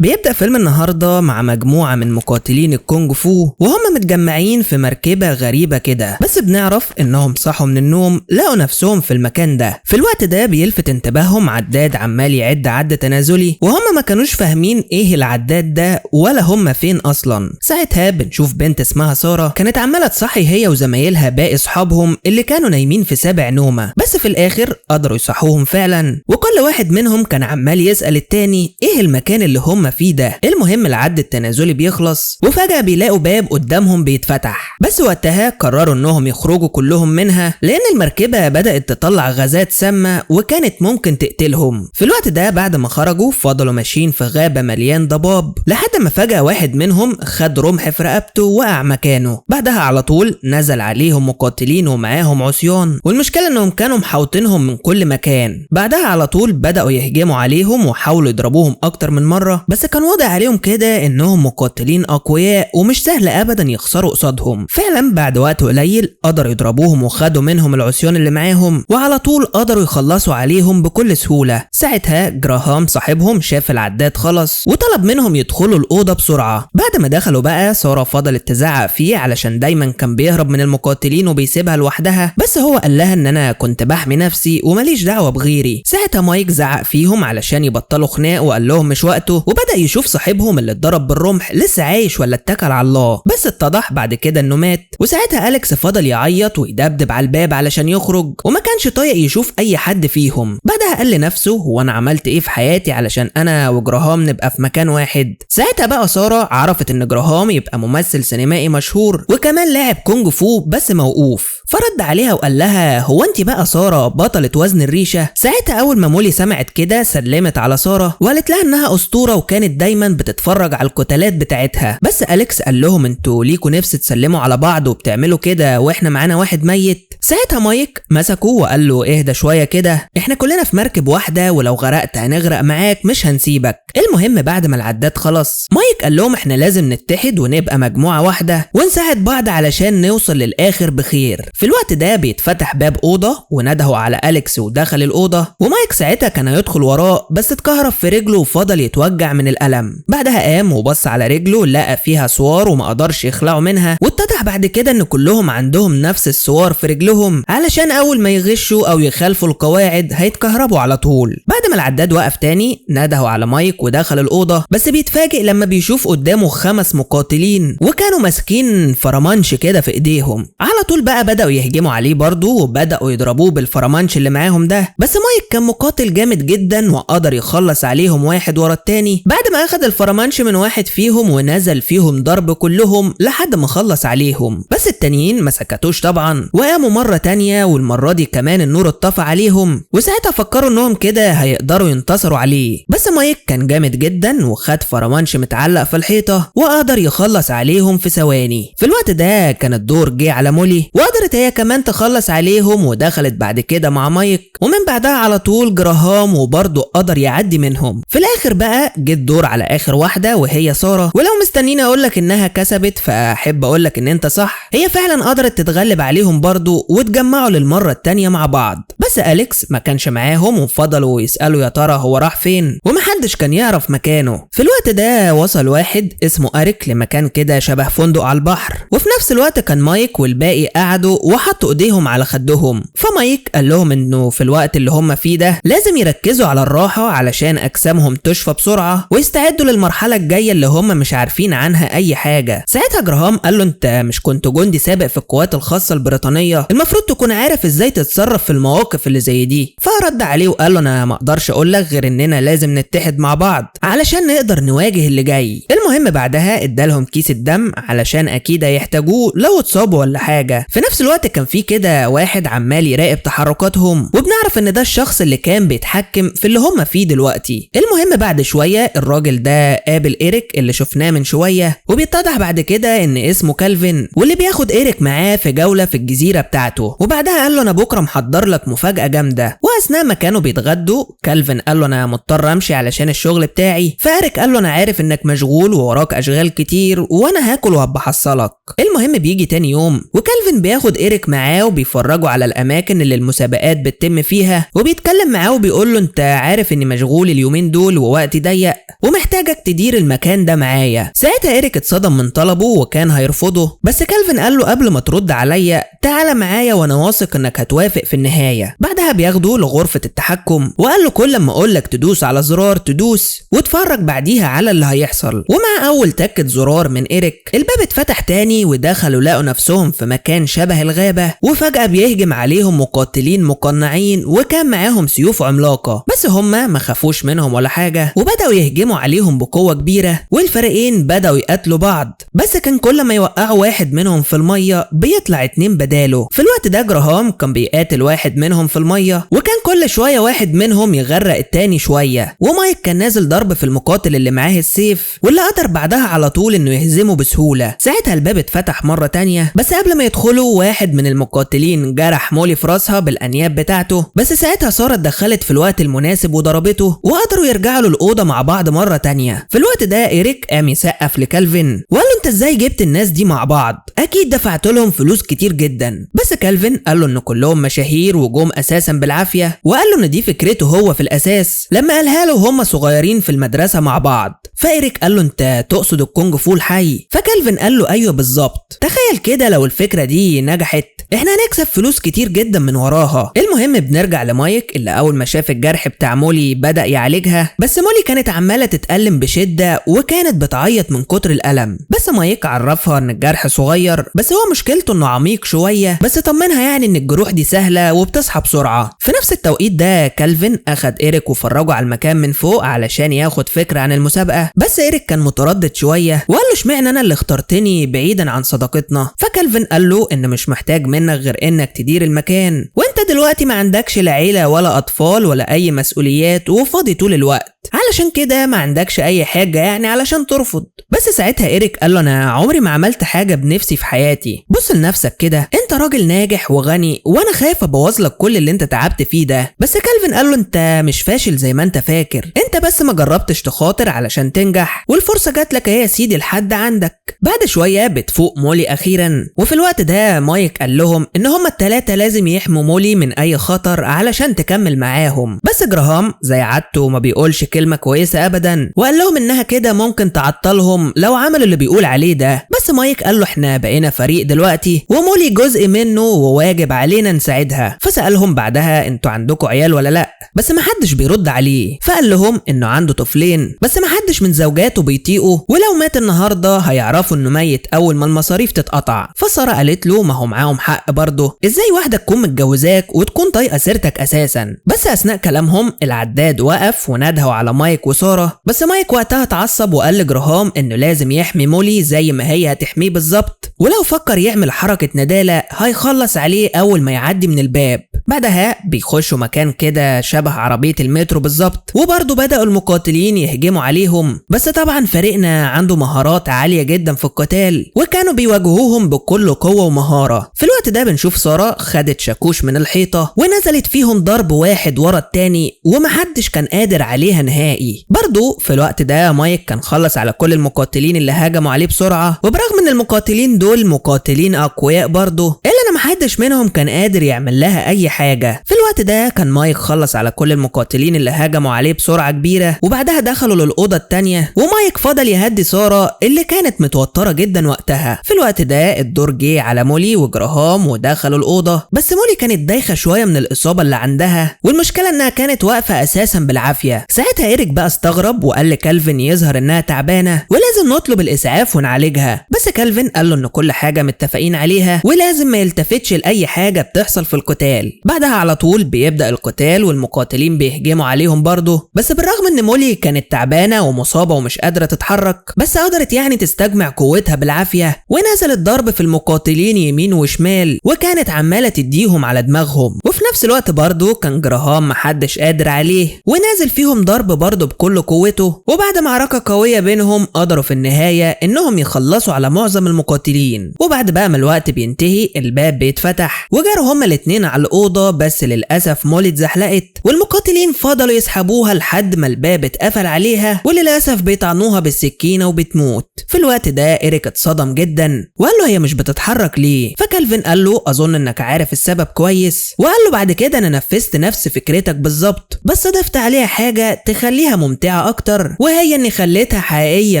بيبدأ فيلم النهاردة مع مجموعة من مقاتلين الكونج فو وهم متجمعين في مركبة غريبة كده، بس بنعرف انهم صحوا من النوم لقوا نفسهم في المكان ده. في الوقت ده بيلفت انتباههم عداد عمال يعد عد تنازلي وهم ما كانوش فاهمين ايه العداد ده ولا هم فين اصلا. ساعتها بنشوف بنت اسمها سارة كانت عمالة تصحي هي وزمايلها باقي اصحابهم اللي كانوا نايمين في سابع نومة، بس في الاخر قدروا يصحوهم فعلا، وكل واحد منهم كان عمال يسأل التاني ايه المكان اللي هم فيه ده. المهم العد التنازلي بيخلص وفجأة بيلاقوا باب قدامهم بيتفتح، بس وقتها قرروا انهم يخرجوا كلهم منها لان المركبة بدأت تطلع غازات سامة وكانت ممكن تقتلهم. في الوقت ده بعد ما خرجوا فضلوا ماشيين في غابة مليان ضباب لحد ما فجأة واحد منهم خد رمح في رقبته وقع مكانه. بعدها على طول نزل عليهم مقاتلين ومعاهم عصيان، والمشكلة انهم كانوا محاوطينهم من كل مكان. بعدها على طول بدأوا يهجموا عليهم وحاولوا يضربوهم اكتر من مرة، بس كان واضح عليهم كده انهم مقاتلين اقوياء ومش سهل ابدا يخسروا قصادهم. فعلا بعد وقت قليل قدروا يضربوهم وخدوا منهم العصيان اللي معاهم، وعلى طول قدروا يخلصوا عليهم بكل سهولة. ساعتها جراهام صاحبهم شاف العداد خلص وطلب منهم يدخلوا الأوضة بسرعة. بعد ما دخلوا بقى سارة فضلت تزعق فيه علشان دايما كان بيهرب من المقاتلين وبيسيبها لوحدها، بس هو قال لها ان انا كنت بحمي نفسي وماليش دعوة بغيري. ساعتها مايك زعق فيهم علشان يبطلوا خناق وقال لهم مش وقته، وبدأ يشوف صاحبهم اللي اتضرب بالرمح لسه عايش ولا اتكل على الله، بس اتضح بعد كده انه مات. وساعتها أليكس فضل يعيط ويدبدب على الباب علشان يخرج وما كانش طايق يشوف اي حد فيهم. بعدها قال لنفسه هو انا عملت ايه في حياتي علشان انا وجراهام نبقى في مكان واحد. ساعتها بقى سارة عرفت ان جراهام يبقى ممثل سينمائي مشهور وكمان لاعب كونج فو بس موقوف، فرد عليها وقال لها هو انت بقى سارة بطلة وزن الريشة؟ ساعتها اول ما مولي سمعت كده سلمت على سارة وقالت لها انها اسطورة وكانت دايما بتتفرج على القتالات بتاعتها. بس أليكس قال لهم انتوا ليكوا نفس تسلموا على بعض وبتعملوا كده واحنا معانا واحد ميت. ساعتها مايك مسكه وقال له اهدى شوية كده، احنا كلنا في مركب واحدة ولو غرقت هنغرق معاك مش هنسيبك. المهم بعد ما العداد خلص مايك قال لهم احنا لازم نتحد ونبقى مجموعة واحدة ونساعد بعض علشان نوصل للآخر بخير. في الوقت ده بيتفتح باب أوضة وندهوا على أليكس ودخل الأوضة، ومايك ساعتها كان هيدخل وراه بس اتكهرب في رجله وفضل يتوجع من الألم. بعدها قام وبص على رجله لقى فيها سوار وما قدرش يخلعوا منها، واتضح بعد كده ان كلهم عندهم نفس السوار في رجلهم علشان اول ما يغشوا او يخالفوا القواعد هيتكهربوا على طول. بعد ما العداد وقف تاني ندهوا على مايك ودخل الأوضة، بس بيتفاجئ لما بيشوف قدامه 5 مقاتلين وكانوا ماسكين فرمانش كده في ايديهم. على طول بقى بدأوا يهجموا عليه برضه وبدأوا يضربوه بالفرمانش اللي معاهم ده، بس مايك كان مقاتل جامد جدا وقدر يخلص عليهم واحد ورا التاني بعد ما اخد الفرمانش من واحد فيهم ونزل فيهم ضرب كلهم لحد ما خلص عليهم. بس التانيين ما سكتوش طبعا وقاموا مرة تانية، والمرة دي كمان النور اتطفى عليهم، وساعتها فكروا انهم كده هيقدروا ينتصروا عليه. بس مايك كان جامد جدا وخد فرمانش متعلق في الحيطة وقدر يخلص عليهم في ثواني. في الوقت ده كان الدور جه على مولي وقدرت هي كمان تخلص عليهم ودخلت بعد كده مع مايك، ومن بعدها على طول جراهام وبرضه قدر يعدي منهم. في الاخر بقى جه الدور على اخر واحدة وهي سارة، ولو مستنين اقولك انها كسبت فاحب اقولك ان انت صح، هي فعلا قدرت تتغلب عليهم برضه وتجمعوا للمرة التانية مع بعض. بس أليكس ما كانش معاهم وفضلوا يسألوا يا ترى هو راح فين ومحدش كان يعرف مكانه. في الوقت ده وصل واحد اسمه أريك لمكان كده شبه فندق على البحر، وفي نفس الوقت كان مايك والباقي قعدوا وحطوا ايديهم على خدهم. فمايك قال لهم انه في الوقت اللي هم فيه ده لازم يركزوا على الراحة علشان اجسامهم تشفى بسرعة ويستعدوا للمرحلة الجاية اللي هم مش عارفين عنها اي حاجة. ساعتها جراهام قال له انت مش كنت جندي سابق في القوات الخاصة البريطانية، المفروض تكون عارف ازاي تتصرف في المواقف اللي زي دي. فرد عليه وقال له انا ما اقدرش اقول لك غير اننا لازم نتحد مع بعض علشان نقدر نواجه اللي جاي. المهم بعدها ادالهم كيس الدم علشان اكيد هيحتاجوه لو اتصابوا ولا حاجة. في نفس الوقت كان في كده واحد عمال يراقب تحركاتهم وبنعرف ان ده الشخص اللي كان بيتحكم في اللي هم فيه دلوقتي. المهم بعد شوية الراجل ده قابل إيريك اللي شفناه من شوية، وبيتضح بعد كده ان اسمه كالفين واللي بياخد إيريك معاه في جولة في الجزيرة بتاعته. وبعدها قال له انا بكرة محضر لك مفاجأة جامدة. واثناء ما كانوا بيتغدوا كالفين قال له انا مضطر امشي علشان الشغل بتاعي، فإيريك قال له انا عارف انك مشغول ووراك اشغال كتير وانا هاكل وهبحصلك. المهم بيجي تاني يوم وكالفين بياخد إيريك معاه وبيفرجوا على الاماكن اللي المسابقات بتتم فيها، وبيتكلم معاه وبيقول له انت عارف اني مشغول اليومين دول ووقتي ضيق ومحتاجك تدير المكان ده معايا. ساعتها إيريك اتصدم من طلبه وكان هيرفضه، بس كالفين قال له قبل ما ترد عليا تعالى معايا وانا واثق انك هتوافق في النهايه. بعدها بياخده لغرفه التحكم وقال له كل ما اقولك تدوس على زرار تدوس واتفرج بعديها على اللي هيحصل. ومع اول تكه زرار من إيريك الباب اتفتح تاني ودخلوا لقوا نفسهم في مكان شبه الغابه، وفجاه بيهجم عليهم مقاتلين مقنعين وكان معاهم سيوف عملاقه، بس هما ما خافوش منهم ولا حاجه وبداوا يهجموا عليهم بقوه كبيره، والفريقين بداوا يقاتلوا بعض. بس كان كل ما يوقعوا واحد منهم في الميه بيطلع 2 بداله. في الوقت ده جراهام كان بيقاتل واحد منهم في الميه، وكان كل شويه واحد منهم يغرق التاني شويه، ومايك كان نازل ضرب في المقاتل اللي معاه السيف واللي قدر بعدها على طول انه يهزمه بسهوله. ساعتها الباب اتفتح مره تانيه، بس قبل ما يدخلوا واحد من المقاتلين جرح مولي في راسها بالانياب بتاعته، بس ساعتها ساره اتدخلت في الوقت المناسب وضربته وقدروا يرجعوا للاوضه مع بعض مره تانيه. في الوقت ده إيريك قام يسقف لكالفين وقال له انت ازاي جبت الناس دي مع بعض؟ اكيد دفعت لهم فلوس كتير جدا. بس كالفين قال له ان كلهم مشاهير وجم اساسا بالعافيه، وقال له ان دي فكرته هو في الاساس لما قالها له هم صغيرين في المدرسه مع بعض. فإيريك قال له انت تقصد الكونج فو الحي؟ فكالفين قال له ايوه بالظبط، تخيل كده لو الفكره دي نجحت احنا هنكسب فلوس كتير جدا من وراها. المهم بنرجع لمايك اللي اول ما شاف الجرح بتاع مولي بدأ يعالجها، بس مولي كانت عماله تتألم بشده وكانت بتعيط من كتر الألم. بس مايك عرفها ان الجرح صغير بس هو مشكلته انه عميق شويه، بس طمنها يعني ان الجروح دي سهله وبتصحى بسرعه. في نفس التوقيت ده كالفين اخد إيريك وفرجه على المكان من فوق علشان ياخد فكره عن المسابقه، بس إيريك كان متردد شويه وقال له اشمعنى انا اللي اخترتني بعيدا عن صداقتنا؟ فكالفين قال له ان مش محتاج منك غير انك تدير المكان، وانت دلوقتي ما عندكش لا عيله ولا اطفال ولا اي مسؤوليات وفاضي طول الوقت، علشان كده ما عندكش اي حاجه يعني علشان ترفض. بس ساعتها إيريك قال له انا عمري ما عملت حاجه بنفسي في حياتي، بص لنفسك كده، انت راجل ناجح وغني وانا خايف ابوظ لك كل اللي انت تعبت فيه ده. بس كالفين قال له انت مش فاشل زي ما انت فاكر، انت بس ما جربتش تخاطر علشان تنجح، والفرصه جات لك اهي يا سيدي لحد عندك. بعد شويه بتفوق مولي اخيرا، وفي الوقت ده مايك قال لهم ان هما الثلاثه لازم يحموا مولي من اي خطر علشان تكمل معاهم. بس جراهام زي عادته ما بيقولش كلمه كويسه ابدا، وقال لهم انها كده ممكن تعطلهم لو عملوا اللي بيقول عليه ده. بس مايك قال له احنا بقينا فريق دلوقتي ومولي جزء منه وواجب علينا نساعدها. فسألهم بعدها انتوا عندكم عيال ولا لا؟ بس ما حدش بيرد عليه. فقال لهم انه عنده طفلين بس ما حدش من زوجاته بيطيقه، ولو مات النهارده هيعرفوا انه ميت اول ما المصاريف تتقطع. فساره قالت له ما هو معاهم حق برضه، ازاي واحده تكون متجوزاك وتكون طايقه سيرتك اساسا؟ بس اثناء كلامهم العداد وقف ونادهوا على مايك وساره، بس مايك وقتها اتعصب وقال لجراهام انه لازم يحمي مولي زي ما هي هتحميه بالظبط، ولو فكر يعمل حركه نداله هيخلص عليه اول ما يعدي من الباب. بعدها بيخشوا مكان كده شبه عربيه المترو بالظبط، وبرضه بدأوا المقاتلين يهجموا عليهم، بس طبعا فريقنا عنده مهارات عاليه جدا في القتال وكانوا بيواجهوهم بكل قوه ومهاره. في الوقت ده بنشوف ساره خدت شاكوش من الحيطه ونزلت فيهم ضرب واحد ورا التاني ومحدش كان قادر عليها نهائي. برضه في الوقت ده مايك كان خلص على كل المقاتلين اللي هاجموا عليه بسرعه، وبرغم ان المقاتلين دول مقاتلين اقوياء برضه الا ان محدش منهم كان قادر يعمل لها اي حاجه. في الوقت ده كان مايك خلص على كل المقاتلين اللي هاجموا عليه بسرعه كبيره، وبعدها دخلوا للاوضه التانيه ومايك فضل يهدي ساره اللي كانت متوتره جدا وقتها. في الوقت ده الدور جه على مولي وجراهام ودخلوا الاوضه، بس مولي كانت دايخه شويه من الاصابه اللي عندها، والمشكله انها كانت واقفه اساسا بالعافيه. ساعتها إيريك بقى استغرب وقال لكالفين يظهر انها تعبانه ولازم نطلب الاسعاف ونعالجها، بس كالفين قال له ان كل حاجه متفقين عليها ولازم ما يلتفتش لاي حاجه بتحصل في القتال. بعدها على طول بيبدا القتال والمقاتلين بيهجموا عليهم برضه، بس بالرغم ان مولي كانت تعبانه ومصابه ومش قادره تتحرك بس قدرت يعني تستجمع قوتها بالعافيه ونزلت ضرب في المقاتلين يمين وشمال وكانت عماله تديهم على دماغهم. وفي نفس الوقت برضه كان جراهام محدش قادر عليه ونازل فيهم ضرب برضه بكل قوته، وبعد معركه قويه بينهم قدروا في النهايه انهم يخلصوا على معظم المقاتلين. وبعد بقى ما الوقت بينتهي الباب الباب بيتفتح وجاروا هما الاتنين على الأوضة، بس للأسف مولي اتزحلقت والمقاتلين فضلوا يسحبوها لحد ما الباب اتقفل عليها، وللأسف بيطعنوها بالسكينة وبتموت. في الوقت ده إيريك اتصدم جدا وقال له هي مش بتتحرك ليه؟ فكالفين قال له أظن إنك عارف السبب كويس، وقال له بعد كده أنا نفذت نفس فكرتك بالظبط، بس ضفت عليها حاجة تخليها ممتعة أكتر، وهي إني خليتها حقيقية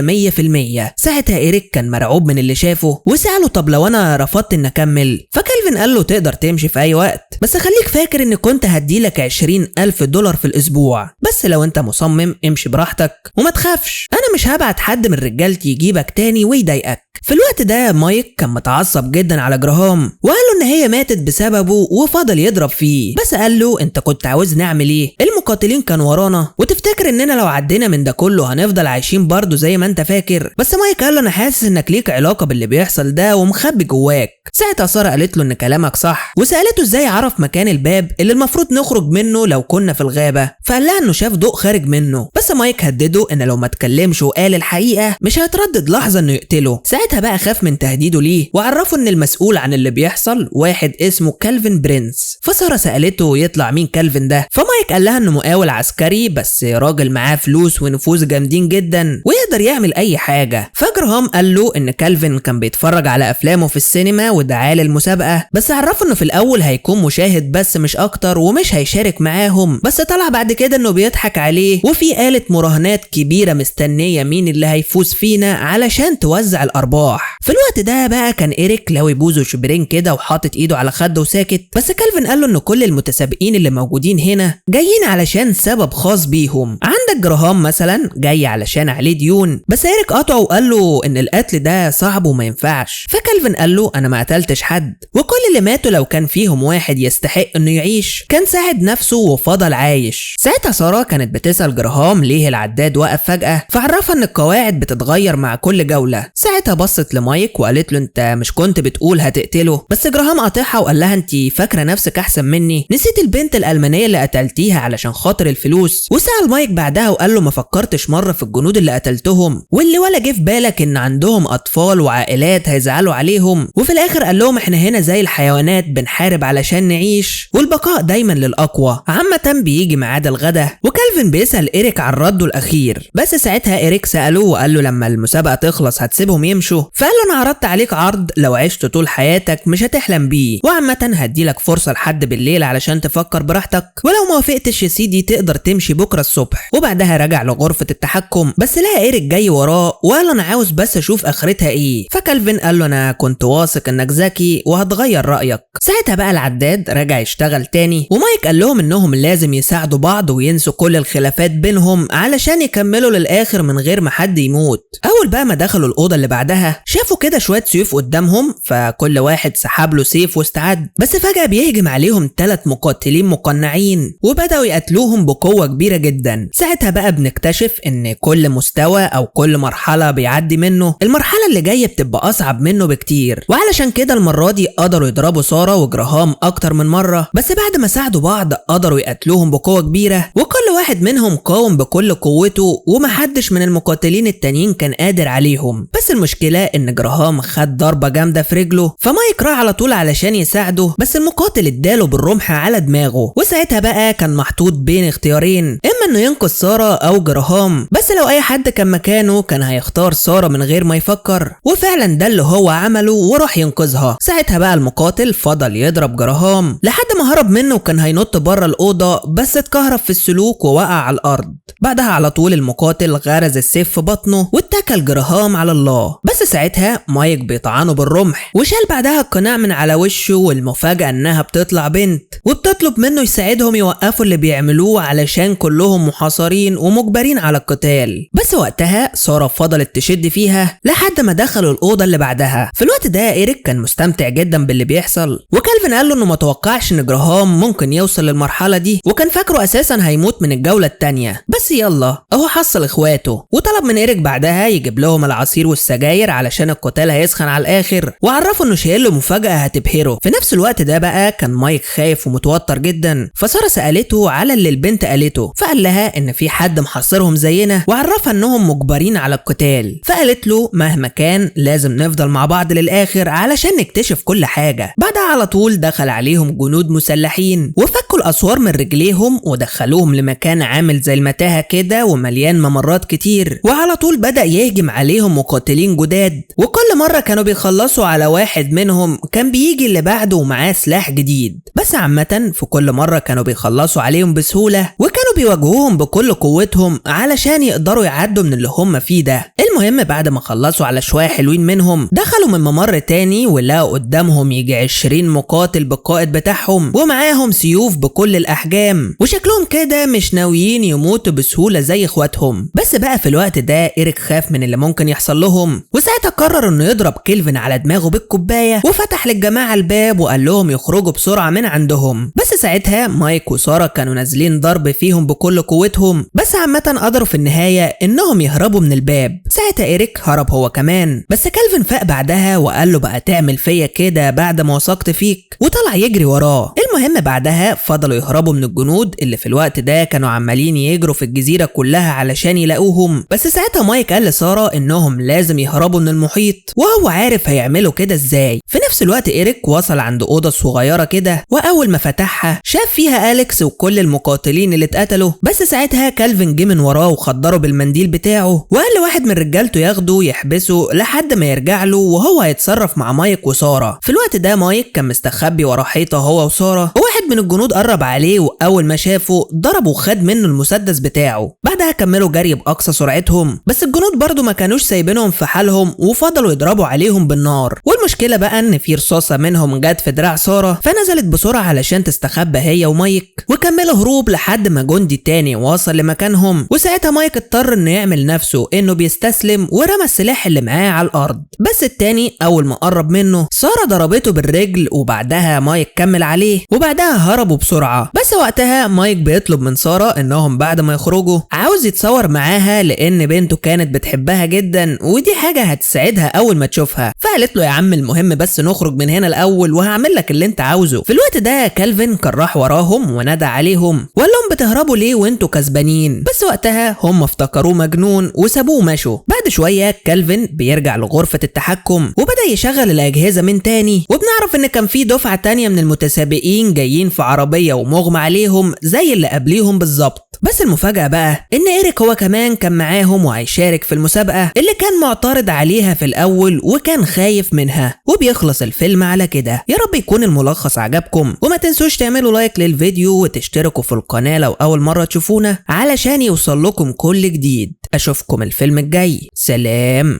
100%. ساعتها إيريك كان مرعوب من اللي شافه وسأله طب لو أنا رفضت إن أكمل؟ فكالفين قال له تقدر تمشي في أي وقت، بس خليك فاكر إن كنت هديلك 20,000 دولار في الأسبوع، بس لو أنت مصمم امشي براحتك وما تخافش، أنا مش هبعت حد من رجالتي يجيبك تاني ويضايقك. في الوقت ده مايك كان متعصب جدا على جراهام وقال له ان هي ماتت بسببه وفضل يضرب فيه، بس قال له انت كنت عاوزني اعمل ايه؟ المقاتلين كانوا ورانا وتفتكر اننا لو عدينا من ده كله هنفضل عايشين برضه زي ما انت فاكر؟ بس مايك قال له انا حاسس انك ليك علاقه باللي بيحصل ده ومخبي جواك. ساعتها سارة قالت له ان كلامك صح، وسالته ازاي عرف مكان الباب اللي المفروض نخرج منه لو كنا في الغابه، فقال لها انه شاف ضوء خارج منه، بس مايك هدده ان لو ما اتكلمش وقال الحقيقه مش هيتردد لحظه انه يقتله. ساعتها بقى خاف من تهديده ليه وعرفه ان المسؤول عن اللي بيحصل واحد اسمه كالفين برينس. فسارة سالته يطلع مين كالفين ده، فمايك قال لها انه مقاول عسكري بس راجل معاه فلوس ونفوذ جامدين جدا ويقدر يعمل اي حاجه. فجراهام قال له ان كالفين كان بيتفرج على افلامه في السينما ودعاه للمسابقه، بس عرفه انه في الاول هيكون مشاهد بس مش اكتر ومش هيشارك معاهم، بس طلع بعد كده انه بيضحك عليه وفي آلة مراهنات كبيره مستنيه مين اللي هيفوز فينا علشان توزع الارباح. في الوقت ده بقى كان إيريك لاوي بوزه شبرين كده وحاطط ايده على خده وساكت، بس كالفين قال له ان كل المتسابقين اللي موجودين هنا جايين علشان سبب خاص بيهم. عندك جراهام مثلا جاي علشان عليه ديون، بس إيريك قطعه وقال له ان القتل ده صعب وما ينفعش. فكالفين قال له انا ما قتلتش حد، وكل اللي ماتوا لو كان فيهم واحد يستحق انه يعيش كان ساعد نفسه وفضل عايش. ساعتها سارة كانت بتسأل جراهام ليه العداد وقف فجأة، فعرفها ان القواعد بتتغير مع كل جولة. ساعتها بصت لمايك وقالت له انت مش كنت بتقول هتقتله؟ بس جراهام قاطعها وقال لها انت فاكرة نفسك احسن مني؟ نسيت البنت الألمانية اللي قتلتيها علشان خاطر الفلوس؟ وسأل مايك بعدها وقال له ما فكرتش مرة في الجنود اللي قتلتهم واللي ولا جه في بالك ان عندهم اطفال وعائلات هيزعلوا عليهم؟ وفي الاخر قال لهم احنا هنا زي الحيوانات بنحارب علشان نعيش والبقاء دايما للأقوى. عامة بيجي ميعاد الغدا وكالفين بيسأل إيريك عن رده الأخير، بس ساعتها إيريك سأله وقال له لما المسابقة تخلص هتسيبهم يمشوا؟ فقال له أنا عرضت عليك عرض لو عشت طول حياتك مش هتحلم بيه، وعامة هديلك فرصة لحد بالليل علشان تفكر براحتك، ولو ما وافقتش يا سيدي تقدر تمشي بكرة الصبح. وبعدها رجع لغرفة التحكم، بس لقى إيريك جاي وراه وقال له أنا عاوز بس أشوف آخرتها إيه. فكالفين قال له أنا كنت واثق إنك ذكي وهتغير رأيك. ساعتها بقى العداد رجع يشتغل تاني، ومايك قال لهم إنهم لازم يساعدوا بعض وينسوا كل الخلافات بينهم علشان يكملوا للآخر من غير ما حد يموت. أول بقى ما دخلوا الأوضة اللي بعدها شافوا كده شوية سيوف قدامهم، فكل واحد سحب له سيف واستعد، بس فجأة بيهجم عليهم 3 مقاتلين مقنعين وبدأوا يقتلوهم بقوة كبيرة جدا. ساعتها بقى بنكتشف إن كل مستوى أو كل مرحلة بيعدي منه المرحلة اللي جاية بتبقى أصعب منه بكتير، وعلشان كده المرة دي قدروا يضربوا سارة وجراهام أكتر من مرة، بس بعد ما ساعدوا بعض قدروا يقتلوهم بقوة كبيرة، وكل واحد منهم قاوم بكل قوته ومحدش من المقاتلين التانيين كان قادر عليهم. بس المشكلة إن جراهام خد ضربة جامدة في رجله، فمايك راح على طول علشان يساعده، بس المقاتل اداله بالرمح على دماغه. وساعتها بقى كان محطوط بين اختيارين، إما إنه ينقذ سارة أو جراهام، بس لو أي حد كان مكانه كان هيختار سارة من غير ما يفكر، وفعلا ده اللي هو عمله وراح ينقذها. ساعتها بقى المقاتل فضل يضرب جراهام لحد ما هرب منه وكان هينط بره الأوضة، بس اتكهرب في السلوك ووقع على الأرض. بعدها على طول المقاتل غرز السيف في بطنه واتكل جراهام على الله، بس ساعتها مايك بيطعنه بالرمح وشال بعدها القناع من على وشه، والمفاجأة انها بتطلع بنت وبتطلب منه يساعدهم يوقفوا اللي بيعملوه علشان كلهم محاصرين ومجبرين على القتال. بس وقتها سارة فضلت تشد فيها لحد ما دخلوا الأوضة اللي بعدها. في الوقت ده إيريك كان مستمتع جدا باللي بيحصل، وكالفين قال له انه متوقعش ان جراهام ممكن يوصل للمرحلة دي، وكان فاكره اساسا هيموت من الجولة التانية، بس يلا اهو حصل اخواته. وطلب من إيريك بعدها يجيب لهم العصير والسجاير علشان القتال هيسخن على الاخر، وعرفه انه شايل له مفاجأة هتبهره. في نفس الوقت ده بقى كان مايك خايف ومتوتر جدا، فسارة سألته على اللي البنت قالته، فقال لها ان في حد محاصرهم زينا وعرفها انهم مجبرين على القتال، فقالت له مهما كان لازم نفضل مع بعض للاخر علشان نكتشف كل حاجة. بعدها على طول دخل عليهم جنود مسلحين وفكوا الأسوار من رجليهم ودخلوهم لمكان عامل زي المتاهة كده ومليان ممرات كتير، وعلى طول بدأ يهجم عليهم مقاتلين جداد، وكل مرة كانوا بيخلصوا على واحد منهم كان بيجي اللي بعده ومعاه سلاح جديد. بس عامة في كل مرة كانوا بيخلصوا عليهم بسهولة وكانوا بيواجهوهم بكل قوتهم علشان يقدروا يعدوا من اللي هم فيه ده. المهم بعد ما خلصوا على شوية حلوين منهم دخلوا من ممر تاني ولقوا قدامهم يجي 20 مقاتل بالقائد بتاعهم ومعاهم سيوف بكل الأحجام، وشكلهم كده مش ناويين يموتوا بسهولة زي اخواتهم. بس بقى في الوقت ده إيريك خاف من اللي ممكن يحصل لهم، وساعتها قرر انه يضرب كيلفن على دماغه بالكوباية وفتح للجماعة الباب وقال لهم يخرجوا بسرعة من عندهم. بس ساعتها مايك وسارة كانوا نازلين ضرب فيهم بكل قوتهم، بس عامة قدروا في النهاية انهم يهربوا من الباب. ساعتها إيريك هرب هو كمان، بس كيلفن فاق بعدها وقال له بقى تعمل فيا كده بعد ما وثقت فيك، وطلع يجري وراه. المهم بعدها فضلوا يهربوا من الجنود اللي في الوقت ده كانوا عمالين يجروا في الجزيرة كلها علشان يلاقوهم. بس ساعتها مايك قال لسارة انهم لازم يهربوا من المحيط وهو عارف هيعملوا كده ازاي. في نفس الوقت إيريك وصل عند أوضة صغيرة كده، وأول ما فتحها شاف فيها أليكس وكل المقاتلين اللي اتقتلوا. بس ساعتها كالفين جه من وراه وخدره بالمنديل بتاعه وقال لواحد من رجالته ياخده يحبسه لحد ما يرجع له وهو هيتصرف مع مايك وسارة. في الوقت ده مايك كان مستخبي ورا حيطة هو وسارة، وواحد من الجنود قرب عليه وأول ما شافه ضربه وخد منه المسدس بتاعه. بعدها كملوا جري بأقصى سرعتهم، بس الجنود برضو ما كانوش سايبينهم في حالهم وفضلوا يضربوا عليهم بالنار. والمشكلة بقى ان في رصاصة منهم جت في دراع سارة، فنزلت بسرعة علشان تستخبى هي ومايك، وكملوا هروب لحد ما جندي تاني وصل لمكانهم. وساعتها مايك اضطر انه يعمل نفسه انه بيستسلم ورمى السلاح اللي معاه على الارض. بس التاني اول ما قرب منه سارة ضربته بالرجل، وبعدها مايك كمل عليه وبعدها هربوا بسرعة. بس وقتها مايك بيطلب من سارة انهم بعد ما يخرجوا عاوز يتصور معاها لان بنته كانت بتحبها جدا ودي حاجة هتساعدها اول ما تشوفها. فقالت له يا عم المهم بس نخرج من هنا الاول وهعمل لك اللي انت عاوزه. في الوقت ده كالفين كان راح وراهم ونادى عليهم وقال لهم بتهربوا ليه وانتوا كسبانين؟ بس وقتها هم افتكروه مجنون وسابوه ومشوا. بعد شوية كالفين بيرجع لغرفة التحكم وبدأ يشغل الأجهزة من تاني، وبنعرف ان كان في دفعة تانية من المتسابقين جايين في عربية ومغمى عليهم زي اللي قبليهم بالظبط. بس المفاجأة بقى ان إيريك هو كمان كان معاهم وهيشارك في المسابقة اللي كان معترض عليها في الأول وكان خايف منها. وبيخلص الفيلم على كده. يا رب يكون الملخص عجبكم، وما تنسوش تعملوا لايك للفيديو وتشتركوا في القناة لو أول مرة تشوفونا علشان يوصل لكم كل جديد. أشوفكم الفيلم الجاي. سلام.